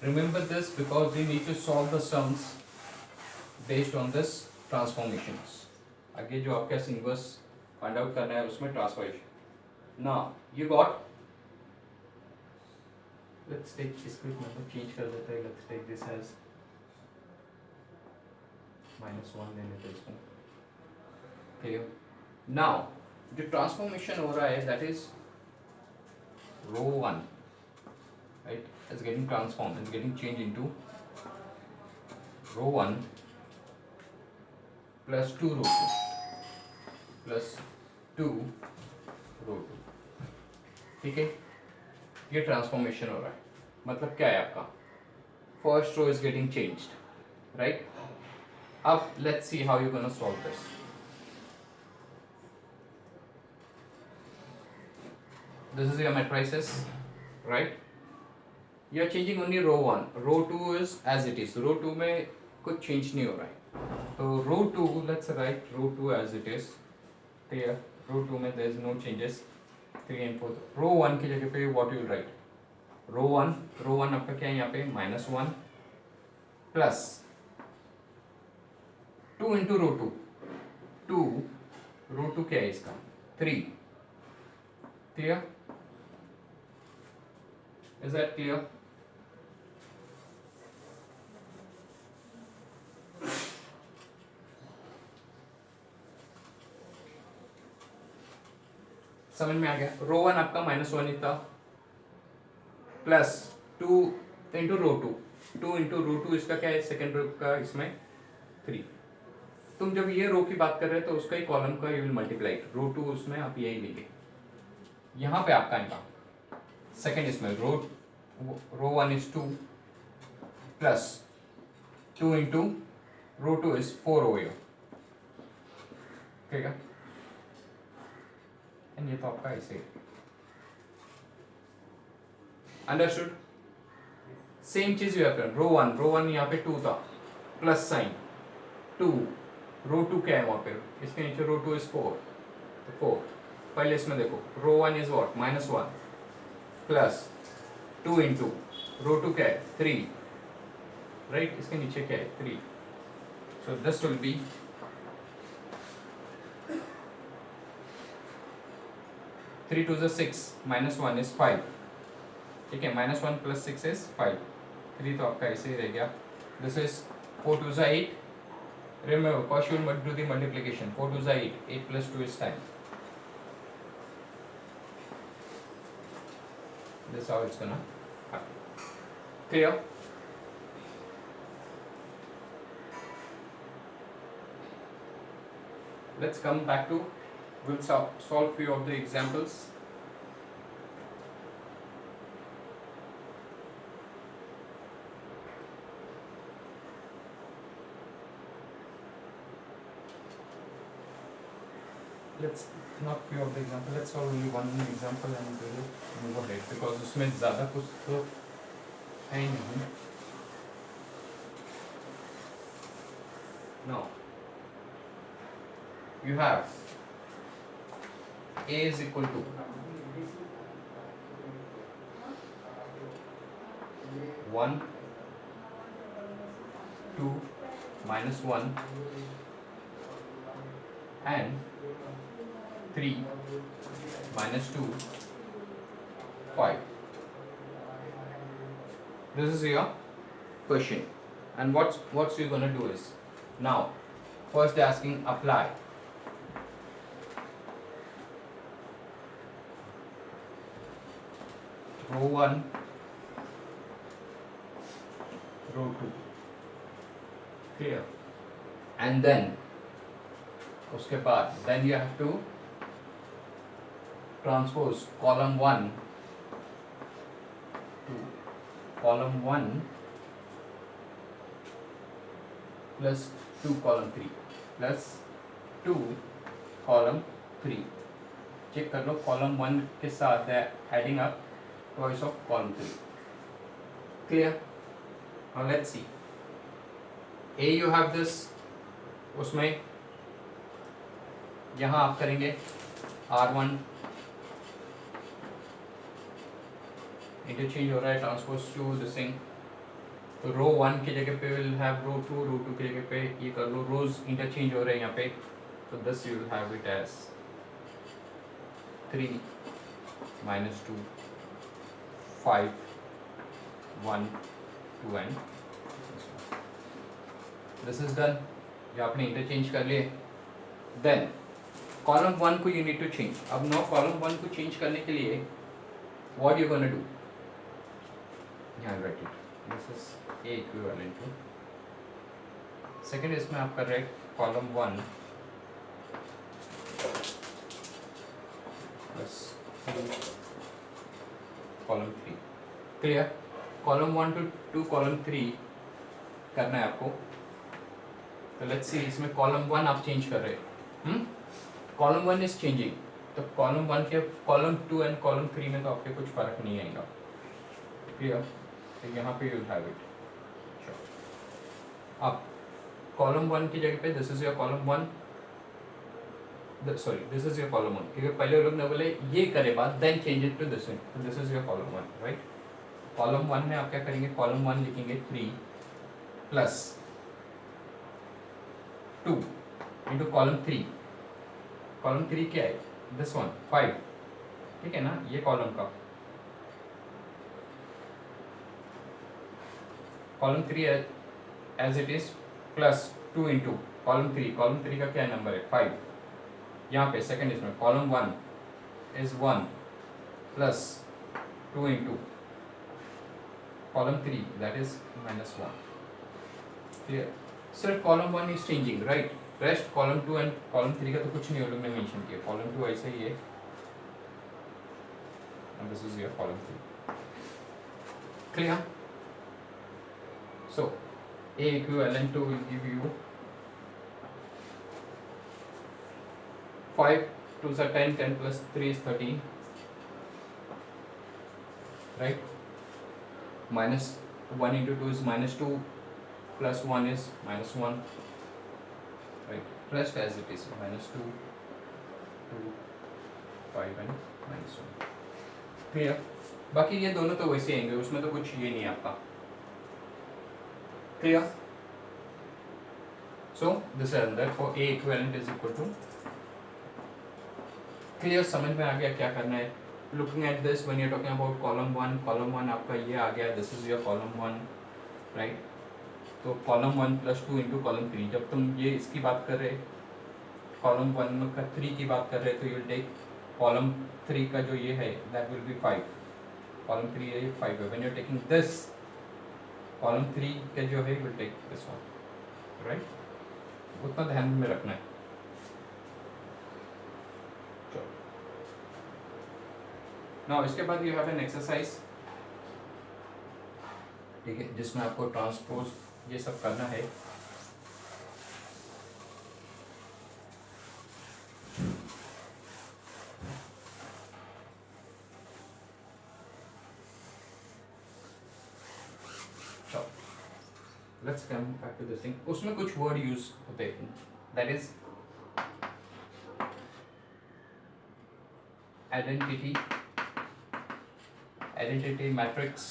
Remember this because we need to solve the sums based on this transformations. आगे जो आपका inverse find out करना है उसमें transformation. Now you got, let's take इसको मतलब चेंज कर देते हैं. लेट्स टेक दिस एज -1 ले लेते हैं इसको. क्लियर. नाउ जो ट्रांसफॉर्मेशन हो रहा है that is row 1, right, is getting transformed, is getting changed into row 1 plus 2 row 2 plus 2 row 2. ठीक है, ये ट्रांसफॉर्मेशन हो रहा है. मतलब क्या है आपका, first row is getting changed, right. अब let's see how you gonna solve this. This is your matrices, right? You are changing only row 1. Row 2 is as it is. Row 2 में कुछ change नहीं हो रहा है. तो row 2, let's write row 2 as it is. Clear? Row 2 में there is no changes. 3 and 4. Row 1 की जगह पे what you will write? Row 1 आपका क्या है यहाँ पे -1 plus 2 into row 2. 2 row 2 क्या है इसका 3. Clear? Is that clear? समझ में आ गया. रो 1 आपका -1 ही था plus 2 into rho 2. 2 into rho 2 इसका क्या है सेकेंड रो का, इसमें 3. तुम जब ये रो की बात कर रहे हो तो उसका ही कॉलम का यू विल मल्टीप्लाई रो 2, उसमें आप यही लेंगे. यहाँ पे आपका आएगा सेकेंड इसमें रो 1 is 2 plus 2 into rho 2 is 4 हो गया. ठीक है. ये तो आपका ऐसे अंडरस्टूड. सेम चीज यू हैव डन. रो 1 यहाँ पे 2 था प्लस साइन 2. रो 2 क्या है वहां पे, इसके नीचे रो 2 इज 4. तो 4 पहले इसमें देखो रो 1 is what -1 plus 2 into rho 2 क्या है 3, राइट. इसके नीचे क्या है 3. So this will B 3 2 is 6, -1 is 5. ठीक है, -1 plus 6 is 5. 3 तो आपका ऐसे ही रह गया. This is 4 2 is 8. Remember, first you will do the multiplication. 4 2 is 8. 8 plus 2 is 10. This is how it's gonna happen. Clear? Let's come back to, we'll solve few of the examples. Let's not few of the example. Let's solve only one example and we will move ahead because उसमें ज़्यादा कुछ तो है ही नहीं. Now you have A is equal to 1 2 -1 and 3 -2 5. This is your question, and what's you gonna do is, now first they're asking apply. Row 1 row 2. Clear? And then उसके बाद then you have to transpose column 1 to column 1 plus 2 column 3 plus 2 column 3. Check कर लो column 1 के साथ they are adding up twice of column 3. Clear? Now let's see. A you have this, उसमें यहाँ आप करेंगे R1 interchange हो रहा है ट्रांसपोज टू दिस थिंग तो रो 1 की जगह पे विल हैव रो 2, रो 2 की जगह पे ये कर लो, रोज इंटरचेंज हो रहे हैं यहाँ पे, तो this you will have it as 3 minus 2 5 1 2 and this is done. ये आपने इंटरचेंज कर लिए। देन कॉलम 1 को यू नीड टू चेंज। अब नो कॉलम 1 को चेंज करने के लिए व्हाट यू गोना डू, यहाँ write it, this is a equivalent to second, इसमें आप कर रहे column 1 plus column 3। Clear? Column 1 to column 3 करना है आपको। तो लेट्स सी, इसमें कॉलम 1 आप चेंज कर रहे हैं, कॉलम 1 इज चेंजिंग, तो कॉलम 1 के कॉलम 2 एंड कॉलम 3 में तो आपके कुछ फर्क नहीं आएगा। क्लियर? तो यहाँ पे यू हैव इट। अब कॉलम 1 की जगह पे this is your column 1, sorry this is your column 1, क्योंकि पहले लोग ने बोले ये करे बात then change it to this, this is your column 1, राइट? कॉलम 1 में आप क्या करेंगे, कॉलम 1 लिखेंगे 3 प्लस 2 इंटू कॉलम 3। कॉलम 3 क्या है, दिस वन 5, ठीक है ना, ये कॉलम का column 3 as it is plus 2 into column 3 का क्या नंबर है 5, यहाँ पे सेकंड इसमें column 1 is 1 plus 2 into column 3 that is -1। Clear? सिर्फ column 1 is changing, right? Rest column 2 and column 3 का तो कुछ नहीं, लोग ने मेंशन किया, कॉलम 2 ऐसे ही है and this is your column 3. Clear? So A equivalent to will give you 5 2s are 10, 10 plus 3 is 13, right? Minus 1 into 2 is -2, plus 1 is -1, right? Rest as it is, -2 2 5 and -1. Clear? बाकी ये दोनों तो वैसे आएंगे, उसमें तो कुछ ये नहीं है आपका। क्लियर? सो दिस इज अंदर for A equivalent is equal to, clear? समझ में आ गया क्या करना है? Looking at this when you are talking about column 1 आपका ये आ गया, दिस इज योर कॉलम 1, राइट? तो कॉलम 1 प्लस 2 इंटू कॉलम 3, जब तुम ये इसकी बात कर रहे, कॉलम 1 का 3 की बात कर रहे, तो यू टेक कॉलम 3 का जो ये है दैट विल बी 5, कॉलम 3 है 5 है, when you are taking this column 3 का जो है will take this one, right? उतना ध्यान में रखना है। चलो नाउ इसके बाद यू हैव एन एक्सरसाइज, ठीक है, जिसमें आपको ट्रांसपोज ये सब करना है। Let's come back to this thing. उसमें कुछ वर्ड यूज होते हैं, that is identity, identity matrix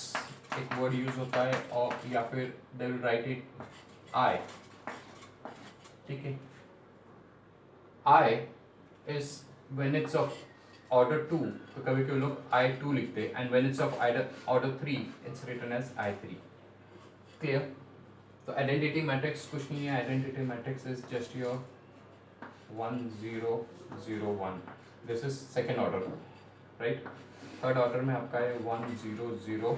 एक वर्ड यूज होता है, और या फिर they will write it I, ठीक है? I is when it's of order 2, तो कभी कभी लोग I2 लिखते हैं, and when it's of order 3 it's written as I3। Clear? तो आइडेंटिटी मैट्रिक्स कुछ नहीं है, identity matrix is just your 1 0 0 1, this is second order, right? Third order में आपका है 1 0 0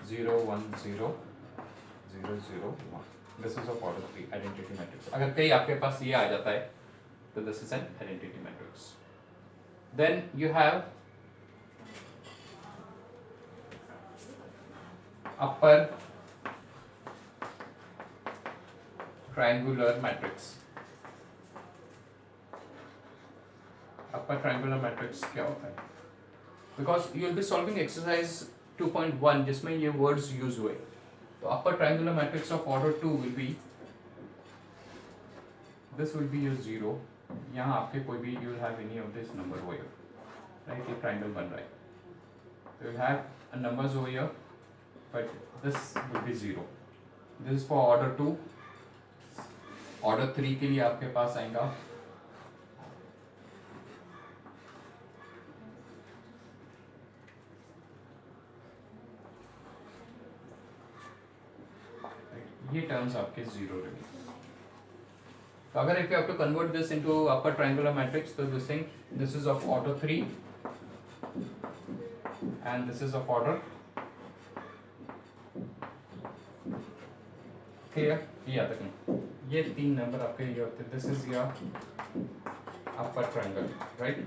0 1 0 0 0 1, this is of order 3 identity matrix. अगर कहीं आपके पास ये आ जाता है तो this is an identity matrix. Then you have upper triangular matrix। Upper triangular matrix क्या होता है? Because you will be solving exercise 2.1 जिसमें ये वर्ड्स यूज हुए, तो upper triangular matrix of order 2 will be, this will be your 0, यहाँ आपके कोई भी, you will have any of this number over here, right? ये ट्रायंगल बन रहा है, तो you have numbers over here but this will be 0. This is for order 2. Order 3 के लिए आपके पास आएगा ये टर्म्स आपके 0 रहेंगे. तो अगर if you have to convert this into upper triangular matrix, तो this is of order 3 and this is of order clear. ये याद रखना, ये 3 नंबर आपके ये होते हैं. This is your upper triangle, right?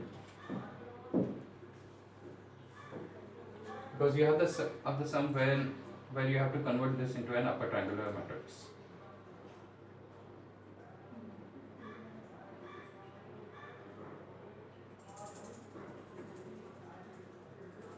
Because you have the sum where you have to convert this into an upper triangular matrix.